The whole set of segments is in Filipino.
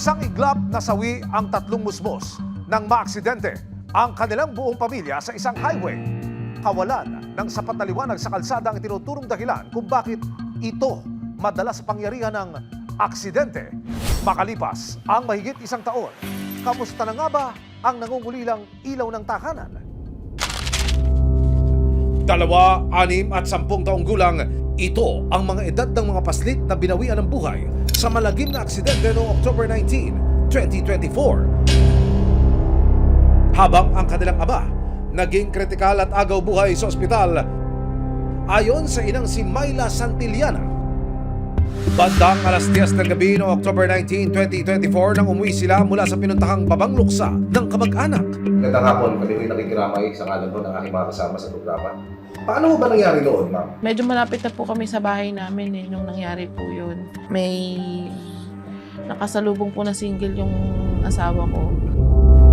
Isang iglap na sawi ang tatlong musmos nang maaksidente ang kanilang buong pamilya sa isang highway. Kawalan ng sapat na liwanag sa kalsada ang tinuturong dahilan kung bakit ito madalas pangyarihan ng aksidente. Makalipas ang mahigit isang taon, kamusta na nga ba ang nangungulilang ilaw ng tahanan? 2, 6 at 10 taong gulang, ito ang mga edad ng mga paslit na binawian ng buhay sa malagim na aksidente noong October 19, 2024. Habang ang kanilang ama naging kritikal at agaw buhay sa ospital, ayon sa inang si Myla Santillana. Bandang alas 10 ng gabi noong October 19, 2024 nang umuwi sila mula sa pinuntahang Babang Luksa ng kamag-anak. Magandang hapon, kami ko'y nakikiramay sa ngalan po ng aking mga kasama sa programa. Paano ba nangyari noon, ma'am? Medyo malapit na po kami sa bahay namin nung nangyari po yun. May nakasalubong po na single yung asawa ko.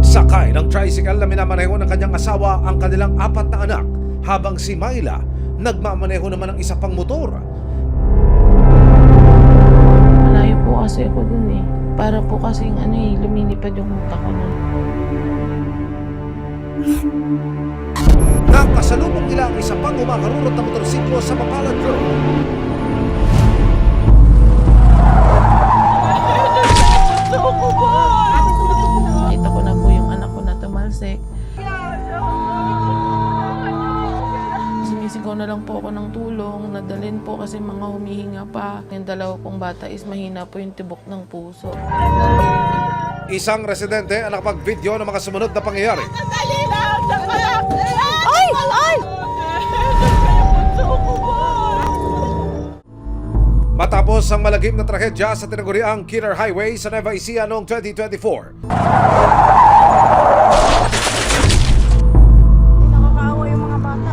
Sakay ng tricycle na minamaneho ng kanyang asawa ang kanilang 4 na anak, habang si Myla nagmamaneho naman ng isa pang motor. Malayo po kasi ako dun eh. Para po kasing lumilipad yung utak ko nun. Nakasalubong nila ang isa pang humakarurot na motorsiklo sa Mapalad Road. Kita ko na po yung anak ko na tumalsik. Sumisigaw na lang po ako ng tulong. Nadalhin po kasi mga humihinga pa. Yung 2 pong bata is mahina po yung tibok ng puso. Isang residente ang nakapag-video ng mga sumunod na pangyayari. Ay! Ay! Matapos ang malagim na trahedya sa tinaguriang Killer Highway sa Nueva Ecija noong 2024. Nakakaawa yung mga bata.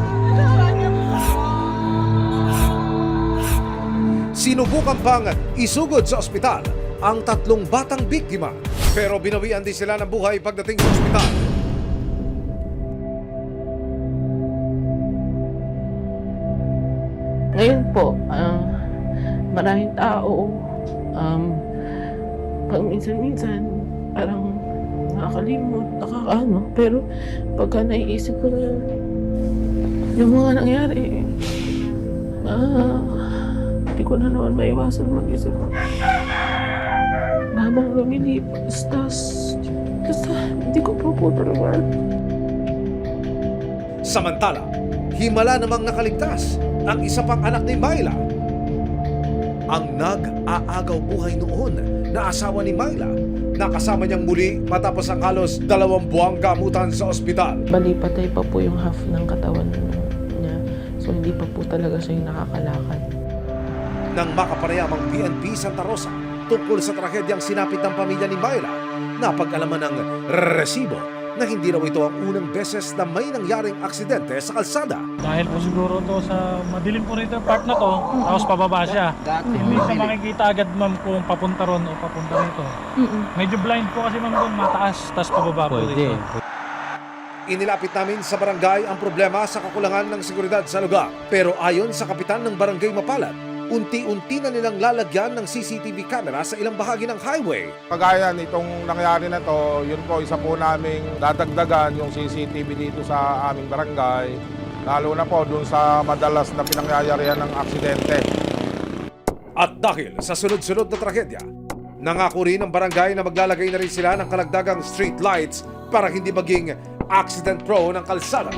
Sinubukan pang isugod sa ospital ang 3 batang biktima, pero binawian din sila ng buhay pagdating sa ospital. Ngayon po, maraming tao, pag minsan-minsan, parang nakakalimot, pero pagka naiisip ko na yung mga nangyari, hindi ko na naman maiwasan mag-isip. Habang lumilipas, basta hindi ko po talaga. Samantala, himala namang nakaligtas ang isa pang anak ni Myla. Ang nag-aagaw buhay noon na asawa ni Myla, nakasama niyang muli matapos ang halos 2 buwang gamutan sa ospital. Balipatay pa po yung half ng katawan niya. So hindi pa po talaga siya yung nakakalakad. Nang makapanayam ang PNP Santa Rosa tungkol sa trahedyang sinapit ng pamilya ni Myla, napag-alaman ng resibo na hindi raw ito ang unang beses na may nangyaring aksidente sa kalsada. Dahil po siguro to sa madilim po rito part na to, tapos pababa siya. Hindi siya makikita agad ma'am kung papunta ron o papunta rito. Medyo blind po kasi ma'am doon, mataas, tapos pababa po rito. Inilapit namin sa barangay ang problema sa kakulangan ng seguridad sa lugar. Pero ayon sa kapitan ng barangay Mapalad, unti-unti na nilang lalagyan ng CCTV camera sa ilang bahagi ng highway. Kagaya nitong nangyari na to, yun po isa po naming dadagdagan yung CCTV dito sa aming barangay, lalo na po dun sa madalas na pinangyayarihan ng aksidente. At dahil sa sunod-sunod na trahedya, nangako rin ang barangay na maglalagay na rin sila ng kalagdagang street lights para hindi maging accident-prone ang kalsada.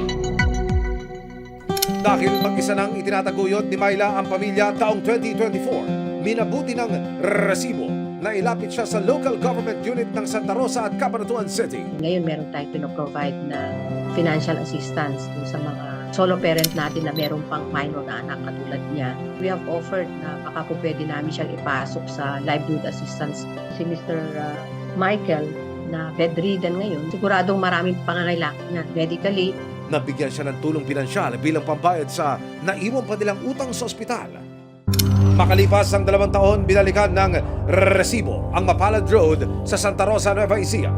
Dahil mag-isa nang itinataguyod ni Myla ang pamilya taong 2024, minabuti ng resibo na ilapit siya sa local government unit ng Santa Rosa at Cabanatuan City. Ngayon meron tayong pinoprovide na financial assistance dun sa mga solo parent natin na meron pang minor na anak katulad niya. We have offered na baka po pwede namin siyang ipasok sa livelihood assistance. Si Mr. Michael na bedridden ngayon, siguradong maraming pangangailangan niya medically. Nabigyan siya ng tulong pinansyal bilang pambayad sa naiwan pa nilang utang sa ospital. Makalipas ang 2 taon, binalikan ng resibo ang Mapalad Road sa Santa Rosa, Nueva Ecija.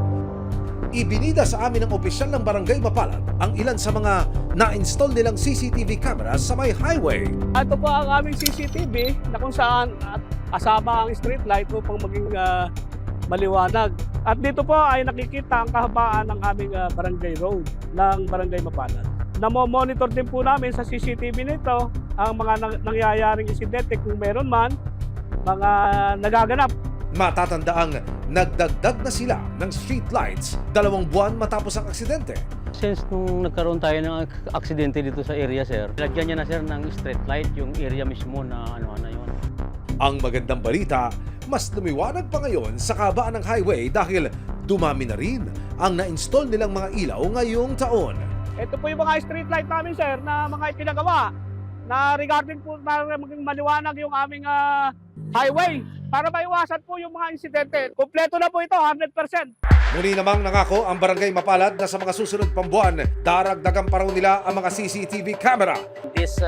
Ibinida sa amin ng opisyal ng Barangay Mapalad ang ilan sa mga na-install nilang CCTV cameras sa may highway. Ito po ang aming CCTV na kung saan kasama ang street light upang maging maliwanag. At dito po ay nakikita ang kahabaan ng aming barangay road ng Barangay Mapalad. Namo-monitor din po namin sa CCTV nito ang mga nangyayaring insidente kung meron man mga nagaganap. Matatandaang nagdagdag na sila ng street lights 2 buwan matapos ang aksidente. Since nung nagkaroon tayo ng aksidente dito sa area, sir, lagyan niya na, sir, ng street light yung area mismo na ano na yun. Ang magandang balita, mas lumiwanag pa ngayon sa kabaan ng highway dahil dumami na rin ang na-install nilang mga ilaw ngayong taon. Ito po yung mga street light namin, sir, na mga ipinagawa na regarding po para maging maliwanag yung aming highway para maiwasan po yung mga insidente. Kompleto na po ito, 100%. Muli namang nangako ang Barangay Mapalad na sa mga susunod pang buwan, daragdagan pa raw nila ang mga CCTV camera. This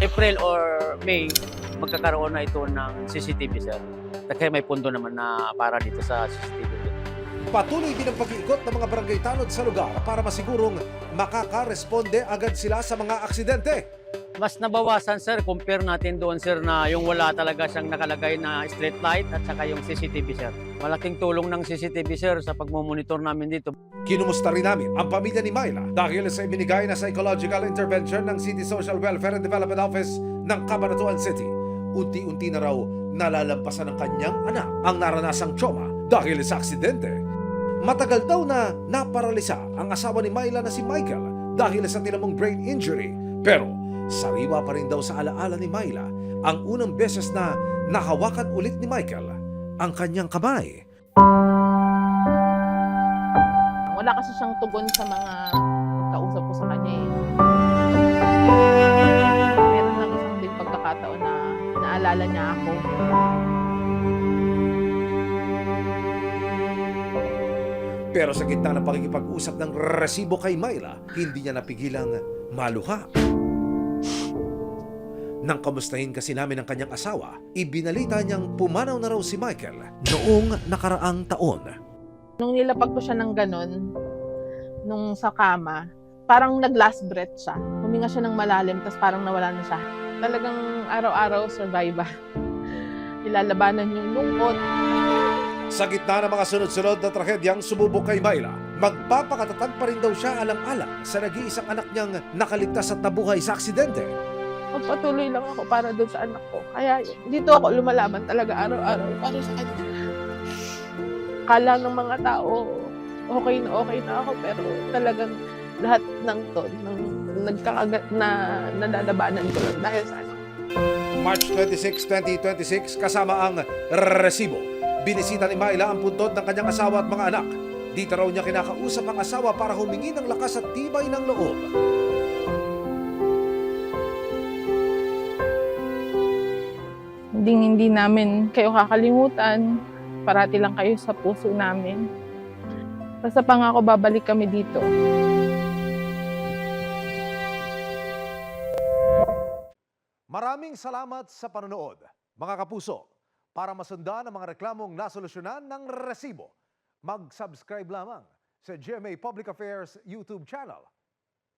April or May, magkakaroon na ito ng CCTV, sir. Kaya may pundo naman na para dito sa CCTV. Patuloy din ang pag-iikot ng mga barangay tanod sa lugar para masigurong makakaresponde agad sila sa mga aksidente. Mas nabawasan, sir, compare natin doon, sir, na yung wala talaga siyang nakalagay na street light at saka yung CCTV, sir. Malaking tulong ng CCTV, sir, sa pagmumonitor namin dito. Kinumusta rin namin ang pamilya ni Myla dahil sa ibinigay na psychological intervention ng City Social Welfare and Development Office ng Cabanatuan City. Unti-unti na raw nalalampasan ng kanyang anak ang naranasang trauma dahil sa aksidente. Matagal daw na naparalisa ang asawa ni Myla na si Michael dahil sa tinamong brain injury. Pero sariwa pa rin daw sa alaala ni Myla ang unang beses na nahawakan ulit ni Michael ang kanyang kamay. Wala kasi siyang tugon sa mga kausap ko sa kanya eh. Meron lang isang din pagkakataon na naalala niya ako. Pero sa gitna ng pakikipag-usap ng resibo kay Myla, hindi niya napigilang maluha. Nang kamustahin kasi namin ang kanyang asawa, ibinalita niyang pumanaw na raw si Michael noong nakaraang taon. Nung nilapag ko siya ng ganun, nung sa kama, parang nag-last breath siya. Huminga siya ng malalim, tapos parang nawala na siya. Talagang araw-araw survivor. Ilalabanan yung lungkot. Sa gitna ng mga sunod-sunod na trahedyang sumubok kay Myla, magpapakatatag pa rin daw siya alang-alang sa nag-iisang anak niyang nakaligtas at nabuhay sa aksidente. Magpatuloy lang ako para doon sa anak ko. Kaya dito ako lumalaban talaga araw-araw para sa kanya. Kala ng mga tao, okay na ako, pero talagang lahat ng to, nagkakagat na nadadabanan ko lang dahil sa anak. March 26, 2026, kasama ang resibo. Binisita ni Myla ang puntod ng kanyang asawa at mga anak. Dito raw niya kinakausap ang asawa para humingi ng lakas at tibay ng loob. Hindi namin kayo kakalimutan. Parati lang kayo sa puso namin. Basta pangako babalik kami dito. Maraming salamat sa panonood, mga kapuso. Para masundan ang mga reklamong nasolusyonan ng resibo, mag-subscribe lamang sa GMA Public Affairs YouTube channel